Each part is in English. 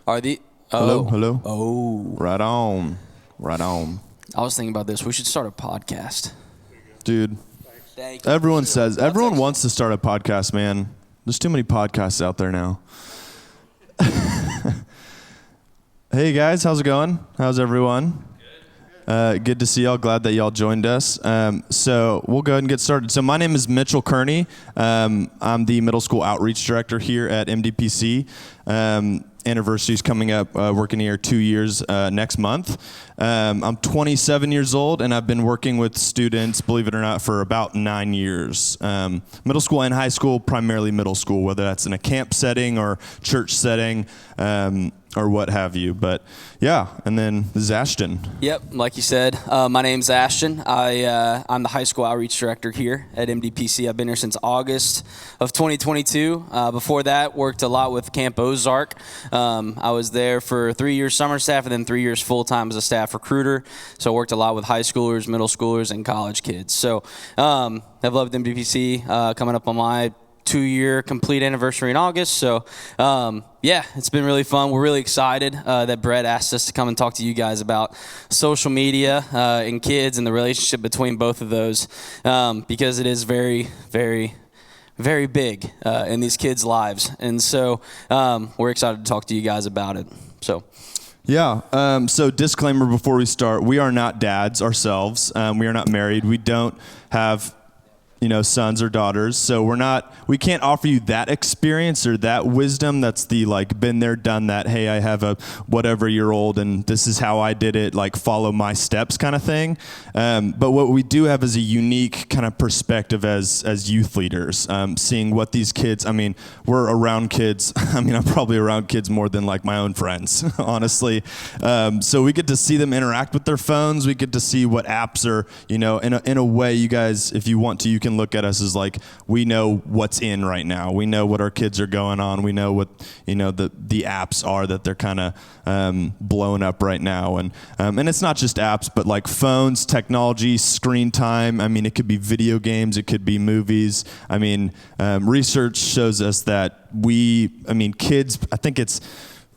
Are the Hello. Oh. Right on. I was thinking about this. We should start a podcast. Dude, Thank you. everyone wants to start a podcast, man. There's too many podcasts out there now. Hey guys, how's it going? How's everyone? Good to see y'all. Glad that y'all joined us. So we'll go ahead and get started. So my name is Mitchell Kearney. I'm the middle school outreach director here at MDPC. Anniversary's coming up, working here 2 years next month. I'm 27 years old, and I've been working with students, believe it or not, for about 9 years. Middle school and high school, primarily middle school, whether that's in a camp setting or church setting, or what have you. But yeah, and then this is Ashton. Yep, like you said, my name's Ashton. I'm the high school outreach director here at MDPC. I've been here since August of 2022. Before that, worked a lot with Camp Ozark. I was there for 3 years summer staff and then 3 years full-time as a staff recruiter. So I worked a lot with high schoolers, middle schoolers, and college kids. So I've loved MDPC, coming up on my 2-year complete anniversary in August. So yeah, it's been really fun. We're really excited that Brett asked us to come and talk to you guys about social media and kids and the relationship between both of those, because it is very, very, very big in these kids' lives. And so we're excited to talk to you guys about it. So Yeah, so disclaimer before we start, we are not dads ourselves. We are not married. We don't have sons or daughters. So we can't offer you that experience or that wisdom. That's the been there, done that. Hey, I have a whatever year old and this is how I did it, follow my steps kind of thing. But what we do have is a unique kind of perspective as youth leaders, seeing what these kids, we're around kids. I'm probably around kids more than my own friends, honestly. So we get to see them interact with their phones. We get to see what apps are, in a way, you guys, if you want to, you can look at us as we know what's in right now. We know what our kids are going on. We know what the apps are that they're kind of blowing up right now. And it's not just apps, but phones, technology, screen time. It could be video games. It could be movies. Research shows us that kids, I think it's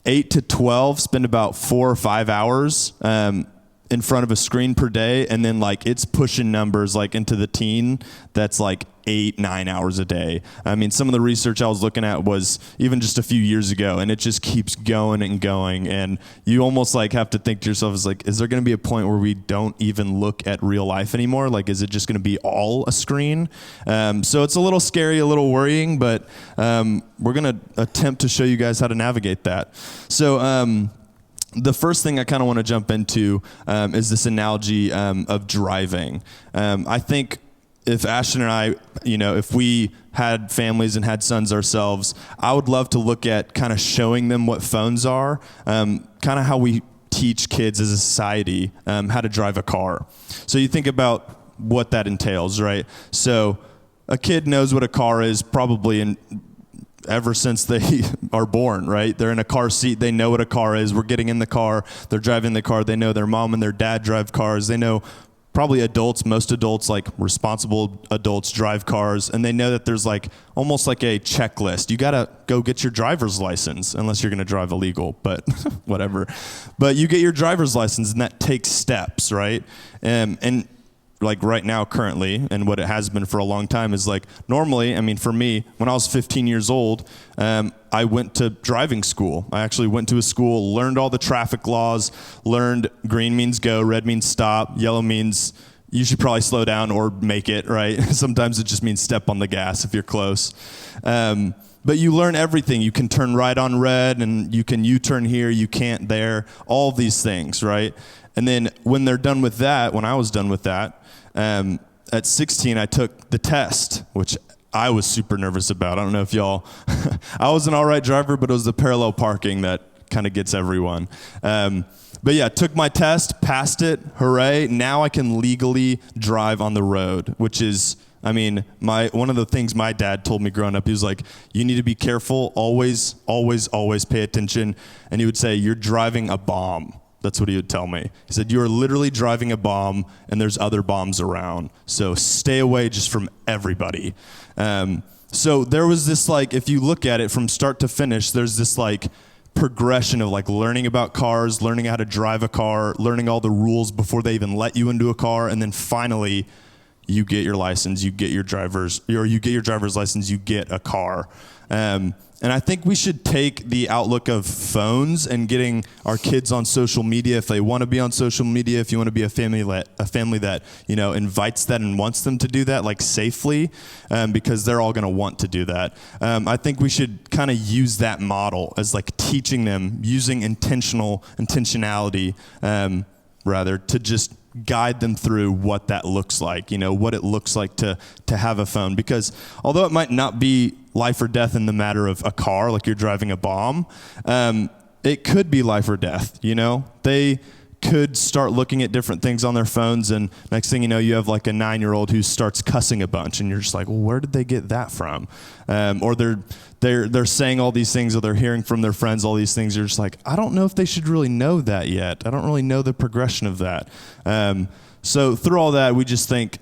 8 to 12 spend about 4 or 5 hours in front of a screen per day, and then it's pushing numbers into the teen that's 8-9 hours a day. Some of the research I was looking at was even just a few years ago, and it just keeps going and going, and you almost have to think to yourself, is there going to be a point where we don't even look at real life anymore? Is it just going to be all a screen? So it's a little scary, a little worrying, but we're going to attempt to show you guys how to navigate that. So the first thing I kind of want to jump into is this analogy of driving. I think if Ashton and I, if we had families and had sons ourselves, I would love to look at kind of showing them what phones are, kind of how we teach kids as a society how to drive a car. So you think about what that entails, right? So a kid knows what a car is probably ever since they are born, right? They're in a car seat. They know what a car is. We're getting in the car. They're driving the car. They know their mom and their dad drive cars. They know probably most adults, responsible adults drive cars. And they know that there's almost a checklist. You got to go get your driver's license, unless you're going to drive illegal, but whatever. But you get your driver's license, and that takes steps, right? And right now currently, and what it has been for a long time, is normally, for me, when I was 15 years old, I went to driving school. I actually went to a school, learned all the traffic laws, learned green means go, red means stop, yellow means you should probably slow down or make it, right? Sometimes it just means step on the gas if you're close. But you learn everything. You can turn right on red, and you can U-turn here, you can't there, all these things, right? And then when they're done with that, when I was done with that, at 16, I took the test, which I was super nervous about. I don't know if y'all, I was an all right driver, but it was the parallel parking that kind of gets everyone. But yeah, took my test, passed it, hooray. Now I can legally drive on the road, which is, one of the things my dad told me growing up, he was you need to be careful, always, always, always pay attention. And he would say, you're driving a bomb. That's what he would tell me. He said, you are literally driving a bomb, and there's other bombs around. So stay away just from everybody. So there was this, if you look at it from start to finish, there's this, progression of like learning about cars, learning how to drive a car, learning all the rules before they even let you into a car, and then finally you get your license, you get your driver's license, you get a car. And I think we should take the outlook of phones and getting our kids on social media if they want to be on social media, if you want to be a family that, you know, invites that and wants them to do that, like safely, because they're all going to want to do that. I think we should kind of use that model as like teaching them using intentionality, to just guide them through what that looks like, you know, what it looks like to have a phone. Because although it might not be life or death in the matter of a car, like you're driving a bomb, it could be life or death, you know? They could start looking at different things on their phones, and next thing you know, you have like a 9-year-old who starts cussing a bunch, and you're just like, well, where did they get that from? Or they're saying all these things, or they're hearing from their friends all these things. You're just like, I don't know if they should really know that yet. I don't really know the progression of that. So through all that, we just think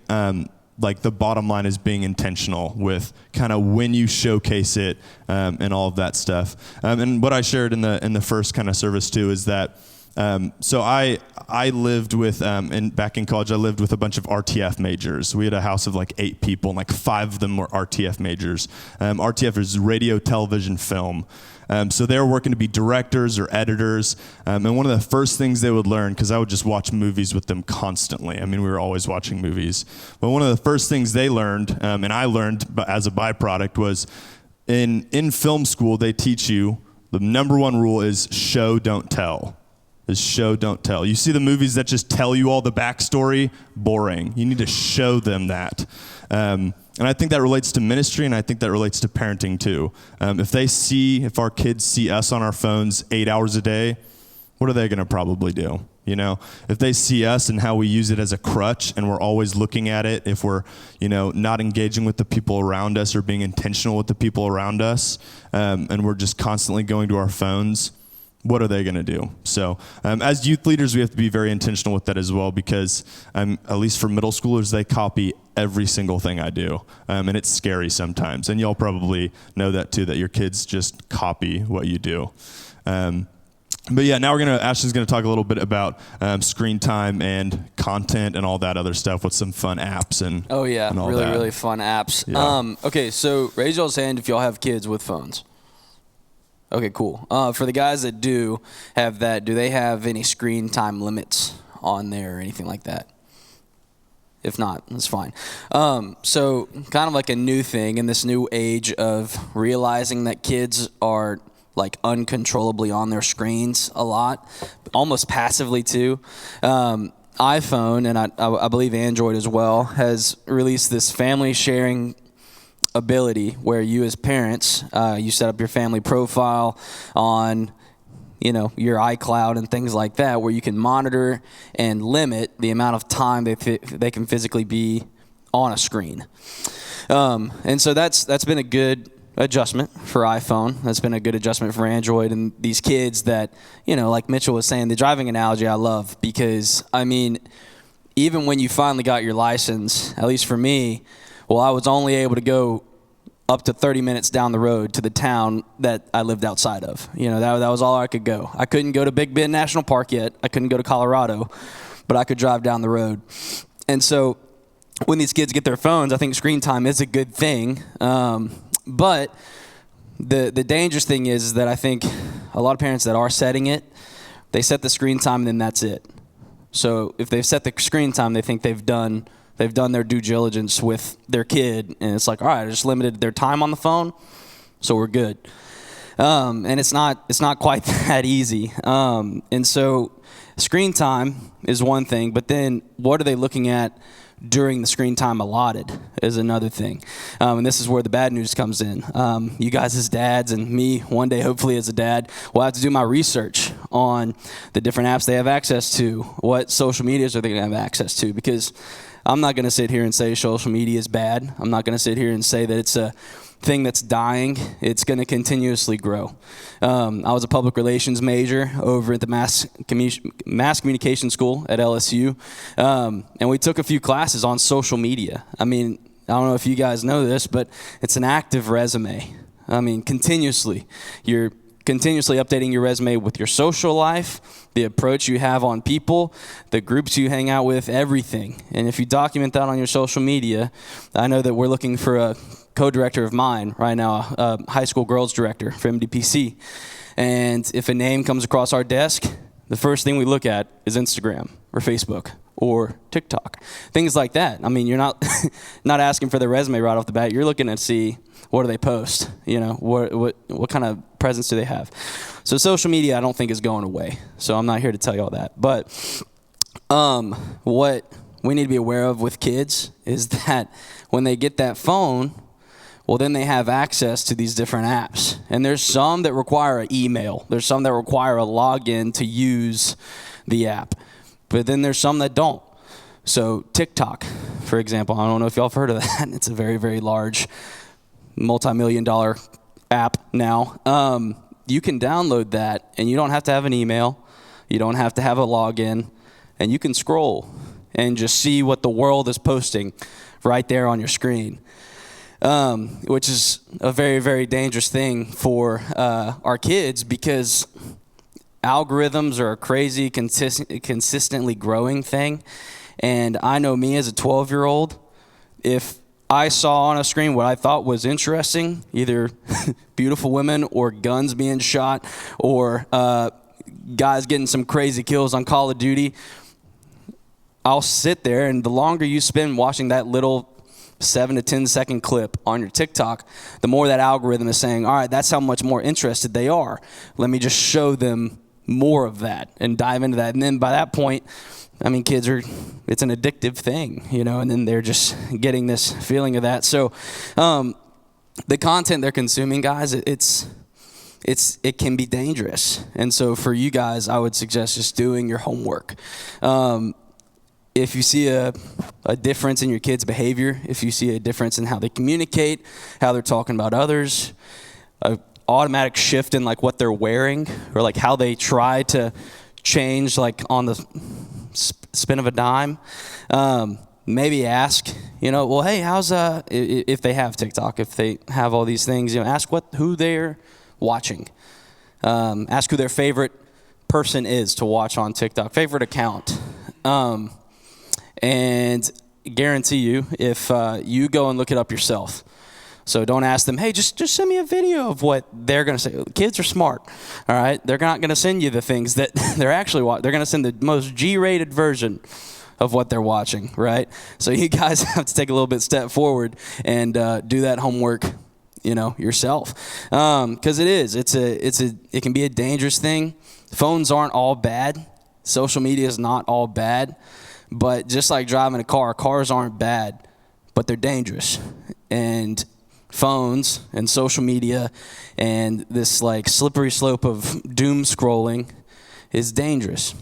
like the bottom line is being intentional with kind of when you showcase it, and all of that stuff. And what I shared in the first kind of service too is that so I lived with, and back in college, I lived with a bunch of RTF majors. We had a house of like 8 people, and like 5 of them were RTF majors. RTF is radio, television, film. So they were working to be directors or editors. And one of the first things they would learn, because I would just watch movies with them constantly. I mean, we were always watching movies. But one of the first things they learned, and I learned as a byproduct, was in film school, they teach you the number one rule is show, don't tell. Is show, don't tell. You see the movies that just tell you all the backstory, boring. You need to show them that. And I think that relates to ministry, and I think that relates to parenting too. If our kids see us on our phones 8 hours a day, what are they going to probably do? You know, if they see us and how we use it as a crutch, and we're always looking at it, if we're, you know, not engaging with the people around us or being intentional with the people around us, and we're just constantly going to our phones, what are they going to do? So as youth leaders, we have to be very intentional with that as well, because at least for middle schoolers, they copy every single thing I do. And it's scary sometimes. And y'all probably know that too, that your kids just copy what you do. But yeah, now Ashton's going to talk a little bit about screen time and content and all that other stuff with some fun apps and oh yeah, and all really, that. really fun apps. Yeah. Okay, so raise y'all's hand if y'all have kids with phones. Okay, cool. For the guys that do have that, do they have any screen time limits on there or anything like that? If not, that's fine. So kind of like a new thing in this new age of realizing that kids are like uncontrollably on their screens a lot, almost passively too. iPhone, and I believe Android as well, has released this family sharing ability where you as parents, you set up your family profile on, you know, your iCloud and things like that, where you can monitor and limit the amount of time they can physically be on a screen. And so that's been a good adjustment for iPhone. That's been a good adjustment for Android. And these kids that, you know, like Mitchell was saying, the driving analogy I love, because, I mean, even when you finally got your license, at least for me, well, I was only able to go up to 30 minutes down the road to the town that I lived outside of. You know, that was all I could go. I couldn't go to Big Bend National Park yet. I couldn't go to Colorado, but I could drive down the road. And so when these kids get their phones, I think screen time is a good thing. But the dangerous thing is that I think a lot of parents that are setting it, they set the screen time and then that's it. So if they've set the screen time, they think they've done their due diligence with their kid, and it's like, all right, I just limited their time on the phone, so we're good. And it's not quite that easy. And so screen time is one thing, but then what are they looking at during the screen time allotted is another thing. And this is where the bad news comes in. You guys as dads, and me one day hopefully as a dad, will have to do my research on the different apps they have access to, what social medias are they going to have access to, because I'm not going to sit here and say social media is bad. I'm not going to sit here and say that it's a thing that's dying. It's going to continuously grow. I was a public relations major over at the mass communication school at LSU, and we took a few classes on social media. I mean, I don't know if you guys know this, but it's an active resume. I mean, continuously, you're continuously updating your resume with your social life, the approach you have on people, the groups you hang out with, everything. And if you document that on your social media, I know that we're looking for a co-director of mine right now, a high school girls director for MDPC. And if a name comes across our desk, the first thing we look at is Instagram or Facebook or TikTok, things like that. I mean, you're not not asking for their resume right off the bat. You're looking to see what do they post, what kind of presence do they have. So social media, I don't think is going away. So I'm not here to tell you all that. But what we need to be aware of with kids is that when they get that phone, well, then they have access to these different apps. And there's some that require an email. There's some that require a login to use the app. But then there's some that don't. So TikTok, for example, I don't know if y'all have heard of that. It's a very, very large, multi-million-dollar app now. You can download that, and you don't have to have an email. You don't have to have a login. And you can scroll and just see what the world is posting right there on your screen. Which is a very, very dangerous thing for our kids, because algorithms are a crazy, consistently growing thing. And I know me as a 12-year-old, if I saw on a screen what I thought was interesting, either beautiful women or guns being shot or guys getting some crazy kills on Call of Duty, I'll sit there, and the longer you spend watching that little 7 to 10 second clip on your TikTok, the more that algorithm is saying, all right, that's how much more interested they are. Let me just show them more of that and dive into that. And then by that point, I mean, kids it's an addictive thing, and then they're just getting this feeling of that. So the content they're consuming, guys, it can be dangerous. And so for you guys, I would suggest just doing your homework. If you see a difference in your kids' behavior, if you see a difference in how they communicate, how they're talking about others, an automatic shift in like what they're wearing, or like how they try to change like on the spin of a dime, maybe ask, well, hey, how's if they have TikTok, if they have all these things, ask who they're watching. Ask who their favorite person is to watch on TikTok, favorite account. And guarantee you, if you go and look it up yourself, so don't ask them, hey, just send me a video of what they're going to say. Kids are smart, all right? They're not going to send you the things that they're actually watching. They're going to send the most G-rated version of what they're watching, right? So you guys have to take a little bit step forward and do that homework, yourself, because it can be a dangerous thing. Phones aren't all bad. Social media is not all bad. But just like driving a car, cars aren't bad, but they're dangerous. And phones and social media and this like slippery slope of doom scrolling is dangerous.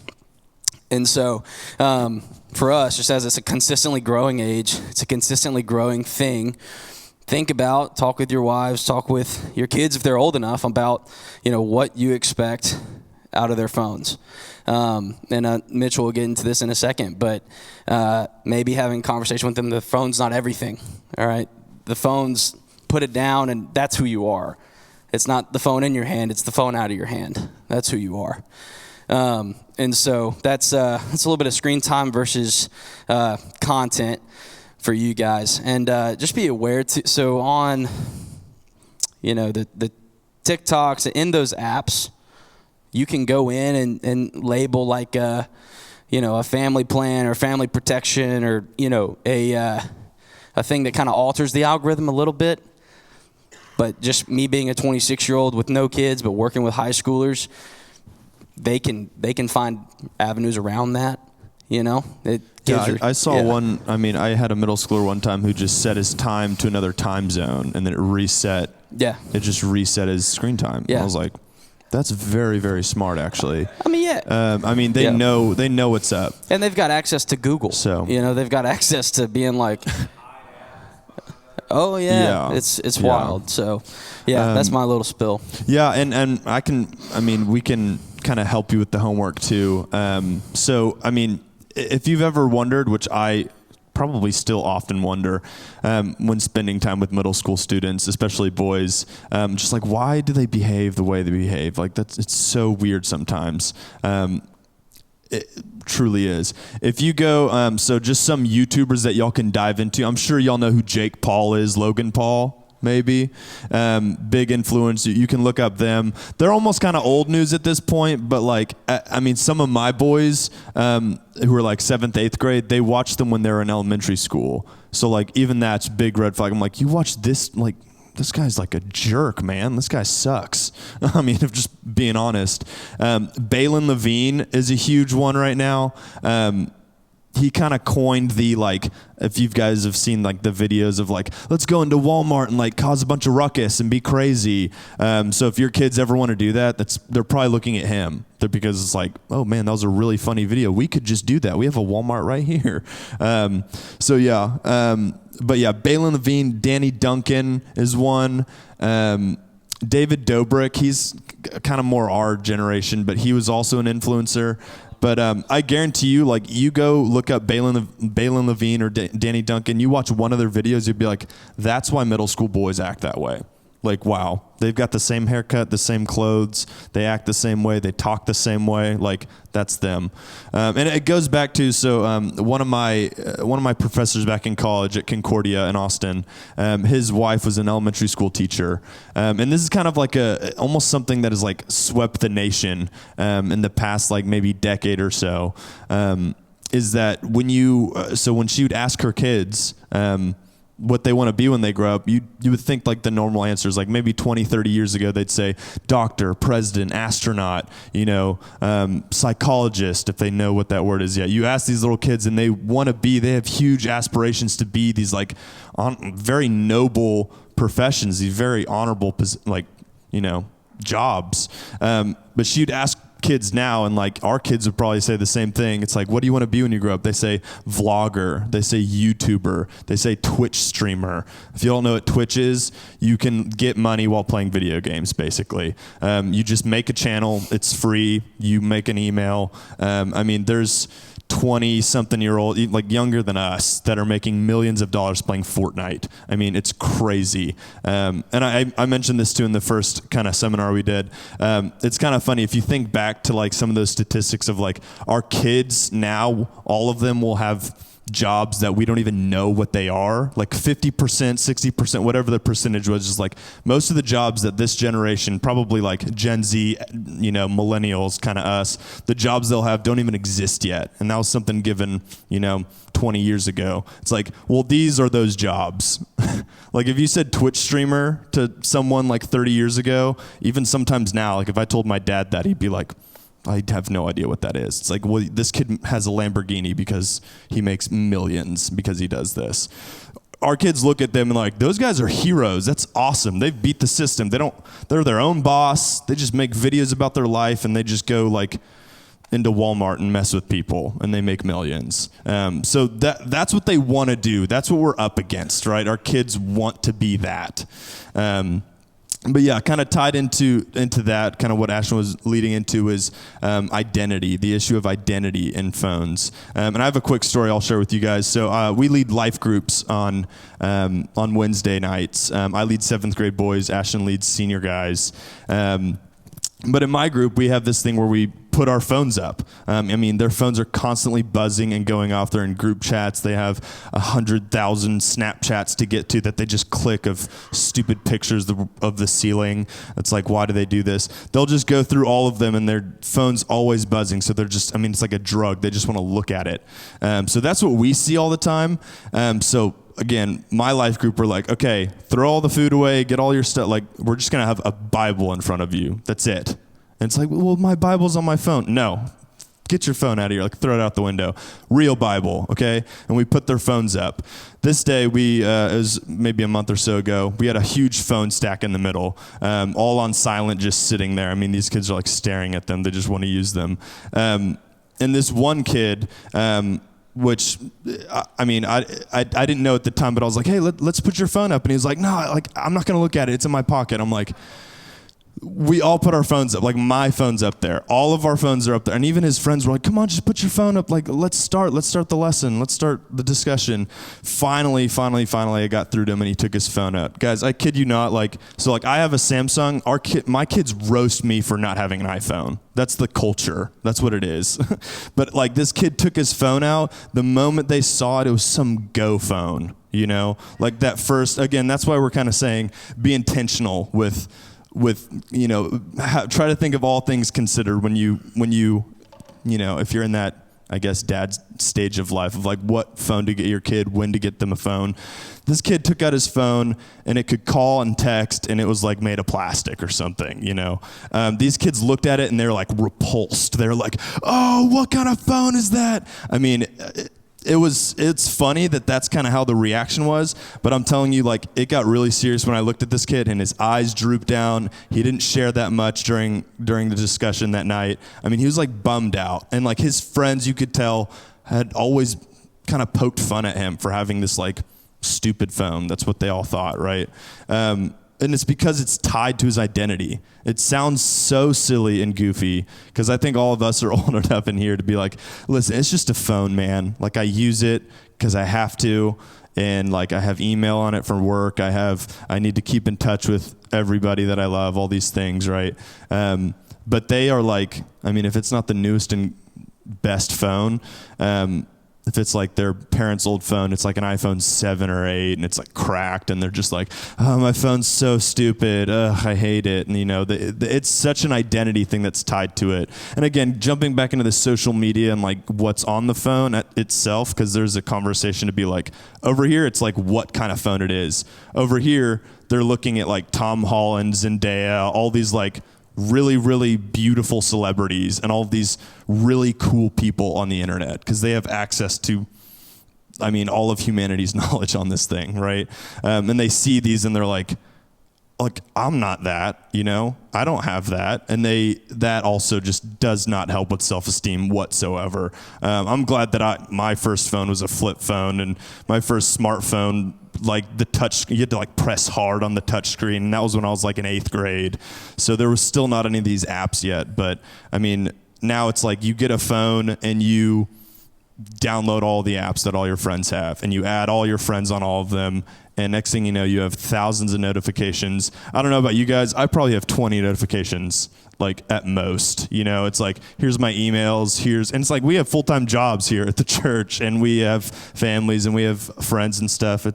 And so for us, just as it's a consistently growing age, it's a consistently growing thing, talk with your wives, talk with your kids if they're old enough about, what you expect out of their phones. And Mitchell will get into this in a second, but maybe having a conversation with them, the phone's not everything, all right? The phone's, put it down, and that's who you are. It's not the phone in your hand, it's the phone out of your hand. That's who you are. And so that's a little bit of screen time versus content for you guys. And just be aware, so on, the TikToks, in those apps, you can go in and label like a family plan or family protection or, a thing that kind of alters the algorithm a little bit. But just me being a 26-year-old with no kids but working with high schoolers, they can find avenues around that, I saw one, I had a middle schooler one time who just set his time to another time zone, and then it reset. Yeah. It just reset his screen time. Yeah. I was like, that's very, very smart, actually. They know what's up. And they've got access to Google. So they've got access to being like, oh yeah. It's wild. So that's my little spill. Yeah, and we can kind of help you with the homework too. If you've ever wondered, which I probably still often wonder when spending time with middle school students, especially boys, just like, why do they behave the way they behave? Like, it's so weird sometimes. It truly is. If you go, so just some YouTubers that y'all can dive into. I'm sure y'all know who Jake Paul is, Logan Paul. Maybe big influence. You can look up them. They're almost kind of old news at this point, but like, I mean, some of my boys who are like 7th, 8th grade, they watched them when they were in elementary school. So like, even that's big red flag. I'm like, you watch this, like, this guy's like a jerk, man. This guy sucks. I mean, if just being honest. Balin Levine is a huge one right now. He kind of coined the, like, if you guys have seen like the videos of like, let's go into Walmart and like cause a bunch of ruckus and be crazy. So if your kids ever want to do that, they're probably looking at him. Because it's like, oh man, that was a really funny video. We could just do that. We have a Walmart right here. So yeah. But yeah, Balin Levine, Danny Duncan is one. David Dobrik, he's kind of more our generation, but he was also an influencer. But I guarantee you, like, you go look up Balin Levine or Danny Duncan, you watch one of their videos, you'd be like, that's why middle school boys act that way. Like, wow, they've got the same haircut, the same clothes, they act the same way, they talk the same way. Like, that's them. And it goes back to, so one of my professors back in college at Concordia in Austin, his wife was an elementary school teacher. And this is kind of like almost something that has like swept the nation in the past like maybe decade or so, is that when she would ask her kids, what they want to be when they grow up, you would think like the normal answers, like maybe 20, 30 years ago, they'd say doctor, president, astronaut, psychologist, if they know what that word is yet. You ask these little kids and they have huge aspirations to be these like very noble professions, these very honorable, jobs. But she'd ask kids now, and like our kids would probably say the same thing. It's like, what do you want to be when you grow up? They say vlogger, they say YouTuber, they say Twitch streamer. If you don't know what Twitch is, you can get money while playing video games, basically. You just make a channel, it's free, you make an email. There's 20-something-year-old, like younger than us, that are making millions of dollars playing Fortnite. I mean, it's crazy. And I mentioned this too in the first kind of seminar we did. It's kind of funny if you think back to like some of those statistics of like our kids now, all of them will have jobs that we don't even know what they are, like 50%, 60%, whatever the percentage was. Just like most of the jobs that this generation, probably like Gen Z, millennials, kind of us, the jobs they'll have don't even exist yet. And that was something given, 20 years ago. It's like, well, these are those jobs. Like if you said Twitch streamer to someone like 30 years ago, even sometimes now, like if I told my dad that, he'd be like, I have no idea what that is. It's like, well, this kid has a Lamborghini because he makes millions because he does this. Our kids look at them and like, those guys are heroes. That's awesome. They've beat the system. They're their own boss. They just make videos about their life and they just go like into Walmart and mess with people and they make millions. So that's what they want to do. That's what we're up against, right? Our kids want to be that. But yeah, kind of tied into that, kind of what Ashton was leading into is identity, the issue of identity in phones. And I have a quick story I'll share with you guys. So we lead life groups on Wednesday nights. I lead 7th grade boys. Ashton leads senior guys. But in my group, we have this thing where we put our phones up. Their phones are constantly buzzing and going off. They're in group chats. They have 100,000 Snapchats to get to that they just click of stupid pictures of the ceiling. It's like, why do they do this? They'll just go through all of them and their phone's always buzzing. So they're just, it's like a drug. They just want to look at it. So that's what we see all the time. Again, my life group, we're like, okay, throw all the food away, get all your stuff. Like, we're just going to have a Bible in front of you. That's it. And it's like, well, my Bible's on my phone. No, get your phone out of here. Like, throw it out the window. Real Bible, okay? And we put their phones up. This day, it was maybe a month or so ago, we had a huge phone stack in the middle, all on silent, just sitting there. These kids are like staring at them. They just want to use them. And this one kid, which, I didn't know at the time, but I was like, hey, let's put your phone up. And he was like, no, I'm not going to look at it. It's in my pocket. I'm like, we all put our phones up. Like my phone's up there. All of our phones are up there. And even his friends were like, come on, just put your phone up. Like, let's start the lesson. Let's start the discussion. Finally, I got through to him and he took his phone out. Guys, I kid you not. Like I have a Samsung. My kids roast me for not having an iPhone. That's the culture. That's what it is. But like this kid took his phone out. The moment they saw it, it was some Go phone, you know? Like that first, again, that's why we're kind of saying be intentional with you know, try to think of all things considered when you know, if you're in that, I guess, dad's stage of life of like what phone to get your kid, when to get them a phone. This kid took out his phone and it could call and text and it was like made of plastic or something, you know. These kids looked at it and they're like repulsed. They're like, oh, what kind of phone is that? I mean, it's funny that's kind of how the reaction was, but I'm telling you, like, it got really serious when I looked at this kid and his eyes drooped down. He didn't share that much during the discussion that night. I mean, he was like bummed out, and like his friends, you could tell, had always kind of poked fun at him for having this like stupid phone. That's what they all thought, right? And it's because it's tied to his identity. It sounds so silly and goofy because I think all of us are old enough in here to be like, listen, it's just a phone, man. Like I use it because I have to, and like I have email on it for work. I need to keep in touch with everybody that I love, all these things, right? But they are like, I mean, if it's not the newest and best phone, if it's like their parents' old phone, it's like an iPhone 7 or 8 and it's like cracked and they're just like, oh, my phone's so stupid. Ugh, I hate it. And you know, it's such an identity thing that's tied to it. And again, jumping back into the social media and like what's on the phone itself, because there's a conversation to be like, over here, it's like what kind of phone it is. Over here, they're looking at like Tom Holland, Zendaya, all these like really, really beautiful celebrities and all of these really cool people on the internet because they have access to, I mean, all of humanity's knowledge on this thing, right? And they see these and they're like, I'm not that, you know? I don't have that. And that also just does not help with self-esteem whatsoever. I'm glad that my first phone was a flip phone, and my first smartphone, like the touch, you had to like press hard on the touch screen, and that was when I was like in 8th grade. So there was still not any of these apps yet. But I mean, now it's like you get a phone and you download all the apps that all your friends have, and you add all your friends on all of them. And next thing you know, you have thousands of notifications. I don't know about you guys. I probably have 20 notifications, like at most. You know, it's like, here's my emails, and it's like we have full-time jobs here at the church, and we have families, and we have friends and stuff.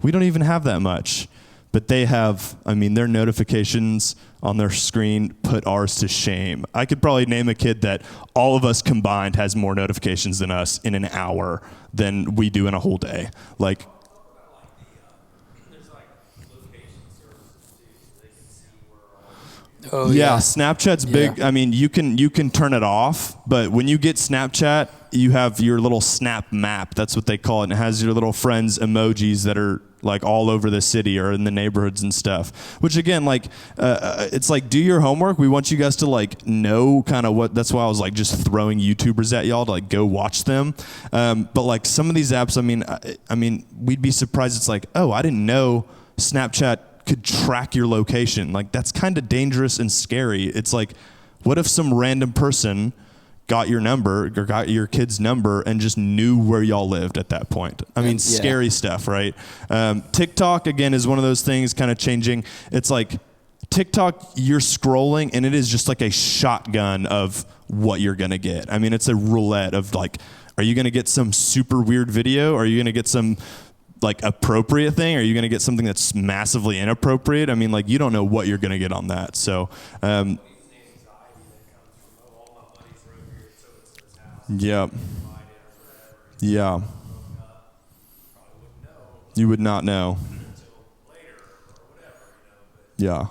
We don't even have that much. But they have, I mean, their notifications on their screen put ours to shame. I could probably name a kid that all of us combined has more notifications than us in an hour than we do in a whole day. Like, oh, yeah, Snapchat's big. Yeah. I mean, you can turn it off, but when you get Snapchat, you have your little Snap map. That's what they call it. And it has your little friends emojis that are like all over the city or in the neighborhoods and stuff. Which again, like, it's like, do your homework. We want you guys to like know kind of what. That's why I was like just throwing YouTubers at y'all to like go watch them. But like some of these apps, I mean, we'd be surprised. It's like, oh, I didn't know Snapchat could track your location. Like that's kind of dangerous and scary. It's like, what if some random person got your number or got your kid's number and just knew where y'all lived at that point? I mean, scary stuff, right? TikTok again is one of those things kind of changing. It's like TikTok, you're scrolling and it is just like a shotgun of what you're gonna get. I mean, it's a roulette of like, are you gonna get some super weird video? Are you gonna get some like appropriate thing? Are you going to get something that's massively inappropriate? I mean, like you don't know what you're going to get on that. So, yeah. You would not know. Yeah.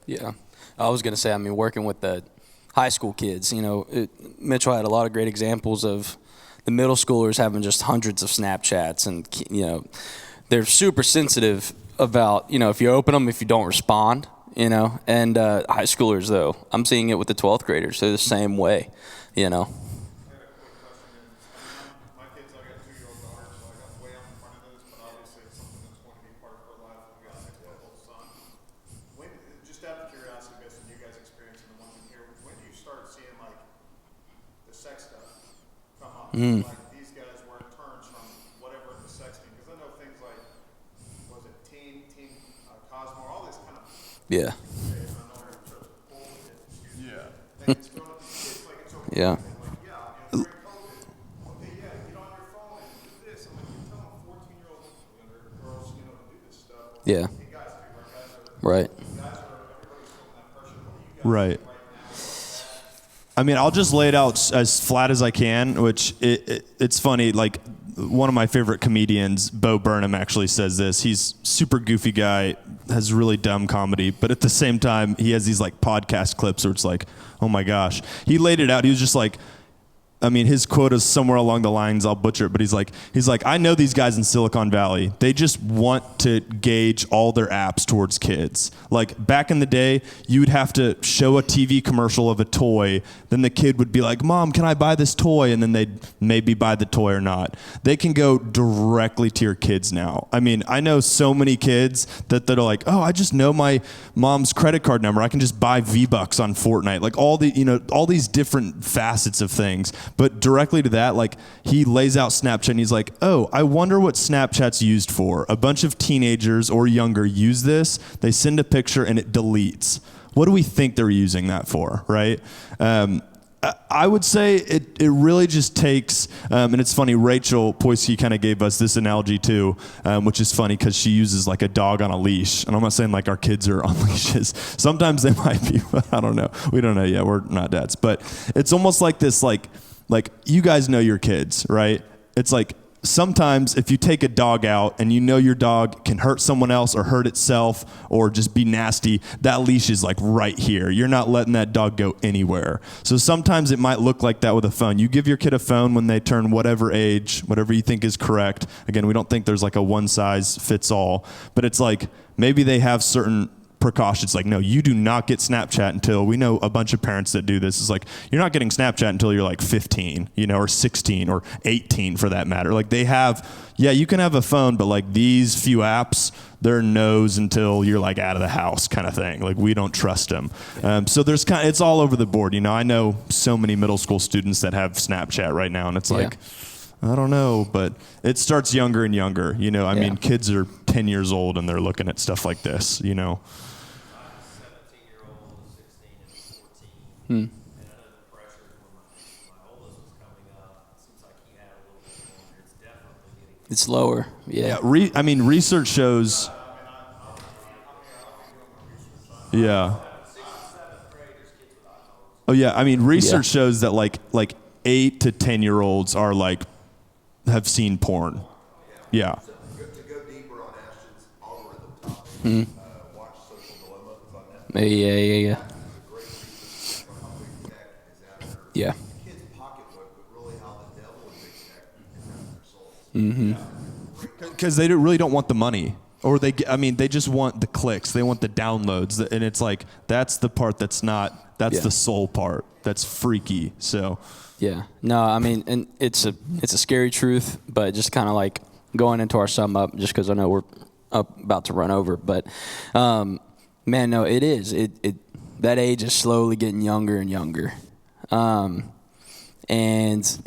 Yeah. I was going to say, I mean, working with the high school kids, you know, Mitchell had a lot of great examples of the middle schoolers having just hundreds of Snapchats, and you know, they're super sensitive about, you know, if you open them, if you don't respond, you know. And high schoolers, though, I'm seeing it with the 12th graders. They're the same way, you know. like these guys where it turns from whatever to sexting. Because I know things like, was it Team Cosmo, all this kind of. Yeah. Yeah. Things thrown at these kids like it's okay. Yeah. Like, yeah, during COVID, okay, yeah, get on your phone and do this. I'm like, you're telling 14-year-old younger girls, to do this stuff. Yeah. Hey, guys, Right. everybody's feeling that pressure. What do you guys Right. do right now? I mean, I'll just lay it out as flat as I can, which it's funny. Like, one of my favorite comedians, Bo Burnham, actually says this. He's super goofy guy, has really dumb comedy, but at the same time, he has these like podcast clips where it's like, oh my gosh. He laid it out. He was just like, I mean, his quote is somewhere along the lines, I'll butcher it, but he's like, I know these guys in Silicon Valley. They just want to gauge all their apps towards kids. Like, back in the day, you would have to show a TV commercial of a toy. Then the kid would be like, Mom, can I buy this toy? And then they'd maybe buy the toy or not. They can go directly to your kids now. I mean, I know so many kids that are like, oh, I just know my mom's credit card number. I can just buy V-Bucks on Fortnite. Like, all these different facets of things. But directly to that, like, he lays out Snapchat and he's like, oh, I wonder what Snapchat's used for. A bunch of teenagers or younger use this. They send a picture and it deletes. What do we think they're using that for, right? I would say it really just takes, and it's funny, Rachel Poisky kind of gave us this analogy too, which is funny because she uses like a dog on a leash. And I'm not saying like our kids are on leashes. Sometimes they might be, but I don't know. We don't know yet. We're not dads. But it's almost like this, like you guys know your kids, right? It's like, sometimes if you take a dog out and you know your dog can hurt someone else or hurt itself or just be nasty, that leash is like right here. You're not letting that dog go anywhere. So sometimes it might look like that with a phone. You give your kid a phone when they turn whatever age, whatever you think is correct. Again, we don't think there's like a one size fits all, but it's like maybe they have certain precautions. Like, no, you do not get Snapchat until, we know a bunch of parents that do this. It's like, you're not getting Snapchat until you're like 15, or 16 or 18 for that matter. Like, they have, yeah, you can have a phone, but like these few apps, they're no's until you're like out of the house kind of thing. Like, we don't trust them. So there's it's all over the board. I know so many middle school students that have Snapchat right now, and it's like, I don't know, but it starts younger and younger. I mean, kids are 10 years old and they're looking at stuff like this, 17-year-old, 16, and 14. And I know the pressure when my oldest was coming up. It seems like he had a little bit longer. It's definitely getting. It's lower. Yeah. I mean, research shows. Yeah. Oh yeah. I mean, research shows that like 8 to 10-year-olds are like have seen porn. Yeah. To go deeper on Ashton's algorithm topic, watch Social Dilemma. It's on Netflix. Yeah. It's a great research on how big tech is after Yeah. the kid's pocketbook, but really how the devil in big tech is after their souls. Because they really don't want the money, or they just want the clicks. They want the downloads, and it's like that's the part that's not. That's the soul part. That's freaky. So. Yeah. No, I mean, and it's a scary truth, but just kind of like going into our sum up, just because I know we're about to run over. But, man, no, it is. That age is slowly getting younger and younger. And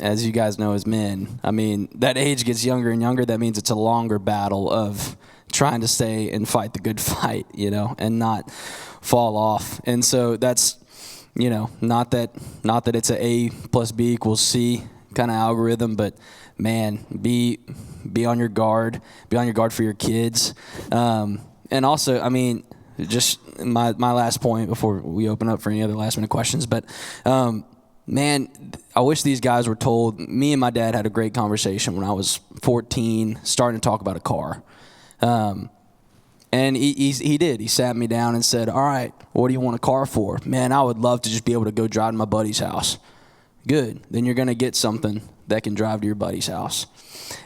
as you guys know as men, I mean, that age gets younger and younger. That means it's a longer battle of trying to stay and fight the good fight, and not fall off. And so that's, not that it's a plus B equals C kind of algorithm, but man, be on your guard. Be on your guard for your kids. And also, I mean, just my last point before we open up for any other last minute questions, but man, I wish these guys were told. Me and my dad had a great conversation when I was 14, starting to talk about a car. And he did. He sat me down and said, all right, what do you want a car for? Man, I would love to just be able to go drive to my buddy's house. Good. Then you're going to get something that can drive to your buddy's house.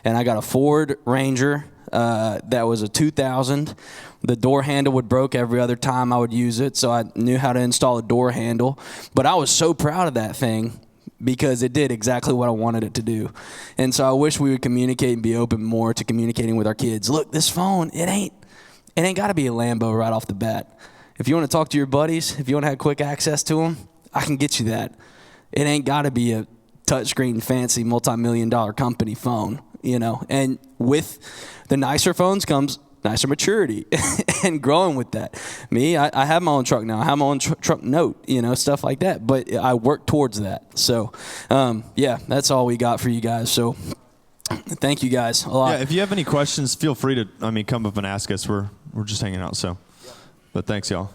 And I got a Ford Ranger that was a 2000. The door handle would broke every other time I would use it, so I knew how to install a door handle. But I was so proud of that thing because it did exactly what I wanted it to do. And so I wish we would communicate and be open more to communicating with our kids. Look, this phone, it ain't got to be a Lambo right off the bat. If you want to talk to your buddies, if you want to have quick access to them, I can get you that. It ain't got to be a touchscreen, fancy, multi-million-dollar company phone, you know. And with the nicer phones comes nicer maturity and growing with that. Me, I have my own truck now. I have my own truck note, you know, stuff like that. But I work towards that. So, yeah, that's all we got for you guys. So thank you guys a lot. Yeah, if you have any questions, feel free to, come up and ask us. We're just hanging out. So, but thanks, y'all.